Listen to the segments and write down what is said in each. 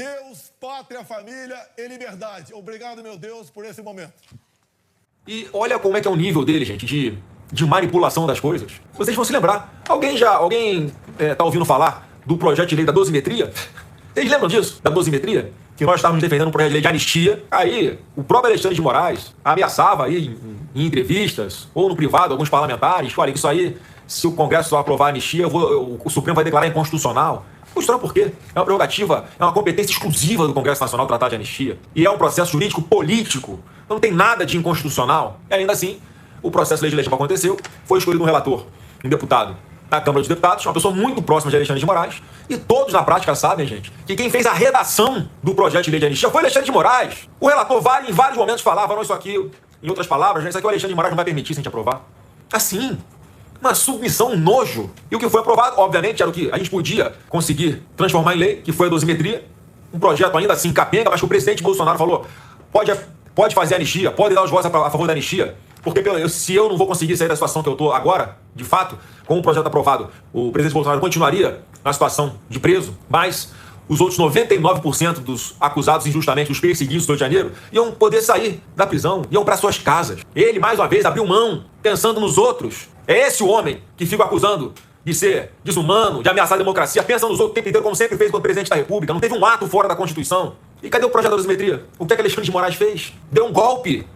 Deus, pátria, família e liberdade. Obrigado, meu Deus, por esse momento. E olha como é que é o nível dele, gente, de manipulação das coisas. Vocês vão se lembrar. Alguém tá ouvindo falar do projeto de lei da dosimetria? Vocês lembram disso? Da dosimetria? Que nós estávamos defendendo um projeto de lei de anistia. Aí, o próprio Alexandre de Moraes ameaçava aí em entrevistas ou no privado alguns parlamentares. Olha, isso aí, se o Congresso só aprovar a anistia, o Supremo vai declarar inconstitucional. Mostrou por quê? É uma prerrogativa, é uma competência exclusiva do Congresso Nacional tratar de anistia. E é um processo jurídico político. Não tem nada de inconstitucional. E ainda assim, o processo legislativo aconteceu, foi escolhido um relator, um deputado na Câmara dos Deputados, uma pessoa muito próxima de Alexandre de Moraes. E todos na prática sabem, gente, que quem fez a redação do projeto de lei de anistia foi Alexandre de Moraes. O relator em vários momentos falava, não, isso aqui, em outras palavras, isso aqui o Alexandre de Moraes não vai permitir se a gente aprovar. Assim, uma submissão, um nojo. E o que foi aprovado, obviamente, era o que a gente podia conseguir transformar em lei, que foi a dosimetria. Um projeto ainda assim capenga, mas que o presidente Bolsonaro falou, pode fazer anistia, pode dar os votos a favor da anistia. Porque se eu não vou conseguir sair da situação que eu estou agora, de fato, com o projeto aprovado, o presidente Bolsonaro continuaria na situação de preso, mas os outros 99% dos acusados injustamente, os perseguidos do Rio de Janeiro, iam poder sair da prisão, iam para suas casas. Ele, mais uma vez, abriu mão, pensando nos outros. É esse o homem que fica acusando de ser desumano, de ameaçar a democracia, pensa nos outros o tempo inteiro, como sempre fez quando presidente da República. Não teve um ato fora da Constituição. E cadê o projeto da dosimetria? O que é que Alexandre de Moraes fez? Deu um golpe.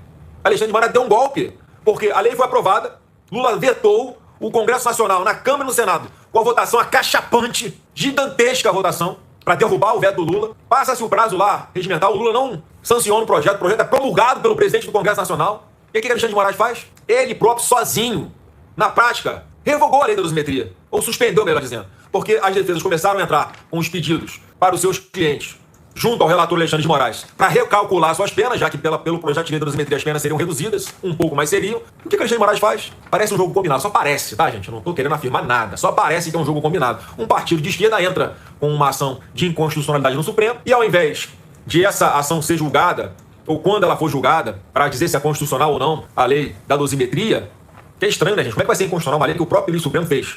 Alexandre de Moraes deu um golpe, porque a lei foi aprovada, Lula vetou, o Congresso Nacional, na Câmara e no Senado, com a votação acachapante, gigantesca a votação, para derrubar o veto do Lula. Passa-se o prazo lá, regimental, o Lula não sanciona o projeto é promulgado pelo presidente do Congresso Nacional. E o que Alexandre de Moraes faz? Ele próprio, sozinho, na prática, revogou a lei da dosimetria, ou suspendeu, melhor dizendo, porque as defesas começaram a entrar com os pedidos para os seus clientes, junto ao relator Alexandre de Moraes, para recalcular suas penas, já que pelo projeto de lei da dosimetria as penas seriam reduzidas, um pouco mais seriam. O que Alexandre de Moraes faz? Parece um jogo combinado, só parece, tá, gente? Eu não tô querendo afirmar nada, só parece que é um jogo combinado. Um partido de esquerda entra com uma ação de inconstitucionalidade no Supremo, e ao invés de essa ação ser julgada, ou quando ela for julgada, para dizer se é constitucional ou não a lei da dosimetria, que é estranho, né, gente? Como é que vai ser inconstitucional uma lei que o próprio ministro Supremo fez?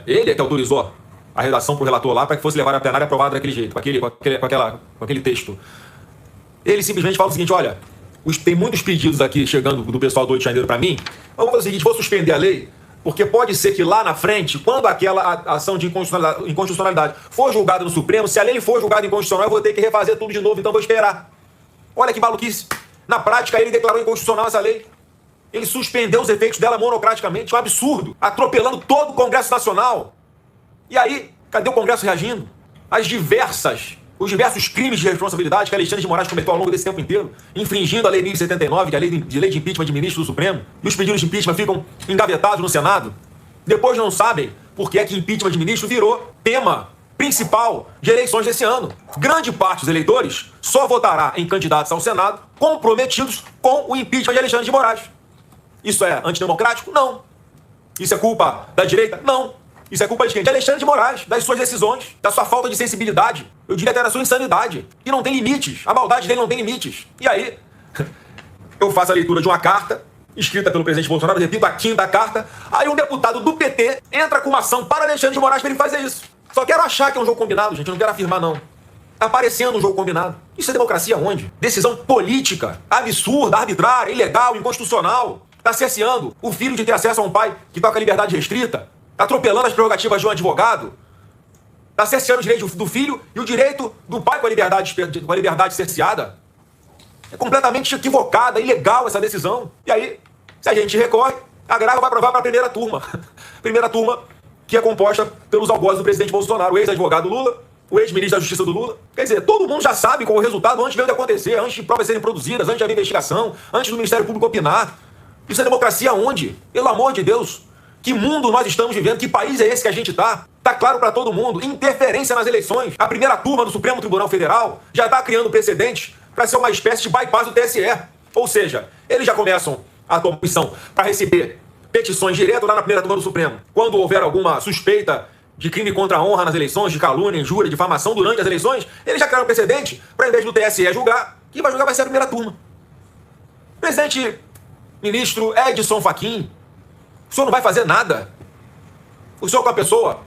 Ele é que autorizou a redação para o relator lá, para que fosse levada a plenária aprovada daquele jeito, com aquele texto. Ele simplesmente fala o seguinte, olha, tem muitos pedidos aqui chegando do pessoal do Rio de Janeiro para mim, vamos fazer o seguinte, vou suspender a lei, porque pode ser que lá na frente, quando aquela ação de inconstitucionalidade for julgada no Supremo, se a lei for julgada inconstitucional, eu vou ter que refazer tudo de novo, então vou esperar. Olha que maluquice. Na prática, ele declarou inconstitucional essa lei. Ele suspendeu os efeitos dela monocraticamente, um absurdo, atropelando todo o Congresso Nacional. E aí, cadê o Congresso reagindo? Os diversos crimes de responsabilidade que Alexandre de Moraes cometeu ao longo desse tempo inteiro, infringindo a Lei 1079, que é a lei de impeachment de ministro do Supremo, e os pedidos de impeachment ficam engavetados no Senado. Depois não sabem por que é que impeachment de ministro virou tema principal de eleições desse ano. Grande parte dos eleitores só votará em candidatos ao Senado comprometidos com o impeachment de Alexandre de Moraes. Isso é antidemocrático? Não. Isso é culpa da direita? Não. Isso é culpa de quem? De Alexandre de Moraes, das suas decisões, da sua falta de sensibilidade, eu diria até da sua insanidade, que não tem limites, a maldade dele não tem limites. E aí, eu faço a leitura de uma carta, escrita pelo presidente Bolsonaro, repito, a quinta carta, aí um deputado do PT entra com uma ação para Alexandre de Moraes para ele fazer isso. Só quero achar que é um jogo combinado, gente, eu não quero afirmar não. Tá aparecendo um jogo combinado. Isso é democracia onde? Decisão política, absurda, arbitrária, ilegal, inconstitucional. Tá cerceando o filho de ter acesso a um pai que toca a liberdade restrita. Tá atropelando as prerrogativas de um advogado. Tá cerceando o direito do filho e o direito do pai com a liberdade cerceada. É completamente equivocada, ilegal essa decisão. E aí, se a gente recorre, a Grava vai aprovar para a primeira turma. Primeira turma que é composta pelos algozes do presidente Bolsonaro, o ex-advogado Lula, o ex-ministro da Justiça do Lula. Quer dizer, todo mundo já sabe qual é o resultado antes mesmo de acontecer, antes de provas serem produzidas, antes de haver investigação, antes do Ministério Público opinar. Isso é democracia onde? Pelo amor de Deus. Que mundo nós estamos vivendo? Que país é esse que a gente está? Está claro para todo mundo. Interferência nas eleições. A primeira turma do Supremo Tribunal Federal já está criando precedentes para ser uma espécie de bypass do TSE. Ou seja, eles já começam a tomar posição para receber petições direto lá na primeira turma do Supremo. Quando houver alguma suspeita de crime contra a honra nas eleições, de calúnia, injúria, difamação durante as eleições, eles já criaram precedente para, ao invés do TSE julgar, quem vai julgar vai ser a primeira turma. Presidente ministro Edson Fachin, o senhor não vai fazer nada. O senhor, com a pessoa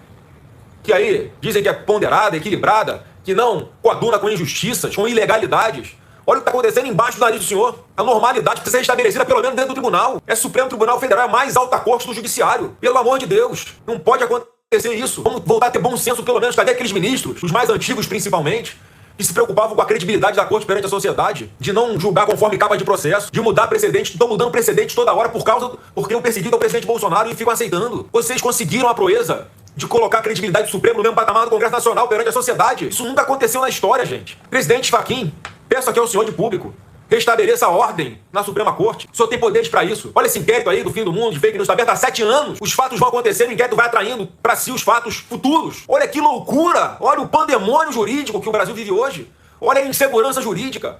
que aí dizem que é ponderada, equilibrada, que não coaduna com injustiças, com ilegalidades. Olha o que está acontecendo embaixo do nariz do senhor. A normalidade precisa ser restabelecida pelo menos dentro do tribunal. É Supremo Tribunal Federal, é a mais alta corte do judiciário. Pelo amor de Deus, não pode acontecer isso. Vamos voltar a ter bom senso pelo menos. Cadê aqueles ministros, os mais antigos principalmente, que se preocupavam com a credibilidade da corte perante a sociedade, de não julgar conforme capa de processo, de mudar precedentes, estão mudando precedentes toda hora porque o perseguido é o presidente Bolsonaro e ficam aceitando. Vocês conseguiram a proeza de colocar a credibilidade do Supremo no mesmo patamar do Congresso Nacional perante a sociedade. Isso nunca aconteceu na história, gente. Presidente Fachin, peço aqui ao senhor de público, restabeleça a ordem na Suprema Corte. O senhor tem poderes para isso. Olha esse inquérito aí do fim do mundo, de fake news, está aberto há 7 anos. Os fatos vão acontecendo, o inquérito vai atraindo para si os fatos futuros. Olha que loucura! Olha o pandemônio jurídico que o Brasil vive hoje. Olha a insegurança jurídica.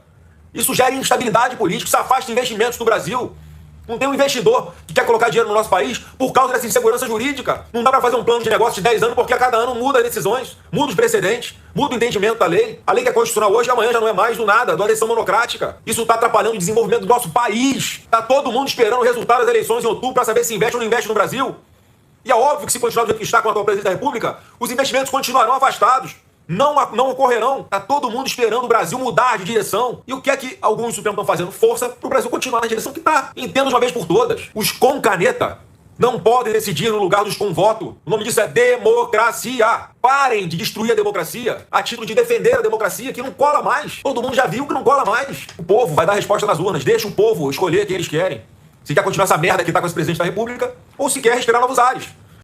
Isso gera instabilidade política, isso afasta investimentos do Brasil. Não tem um investidor que quer colocar dinheiro no nosso país por causa dessa insegurança jurídica. Não dá para fazer um plano de negócio de 10 anos porque a cada ano muda as decisões, muda os precedentes, muda o entendimento da lei. A lei que é constitucional hoje, amanhã já não é mais do nada, da eleição monocrática. Isso está atrapalhando o desenvolvimento do nosso país. Está todo mundo esperando o resultado das eleições em outubro para saber se investe ou não investe no Brasil. E é óbvio que se continuar do jeito que está com o atual presidente da República, os investimentos continuarão afastados. Não ocorrerão. Tá todo mundo esperando o Brasil mudar de direção. E o que é que alguns do Supremo estão fazendo? Força para o Brasil continuar na direção que está. Entenda de uma vez por todas. Os com caneta não podem decidir no lugar dos com voto. O nome disso é democracia. Parem de destruir a democracia a título de defender a democracia, que não cola mais. Todo mundo já viu que não cola mais. O povo vai dar resposta nas urnas. Deixa o povo escolher quem eles querem. Se quer continuar essa merda que tá com esse presidente da República ou se quer respirar novos ares.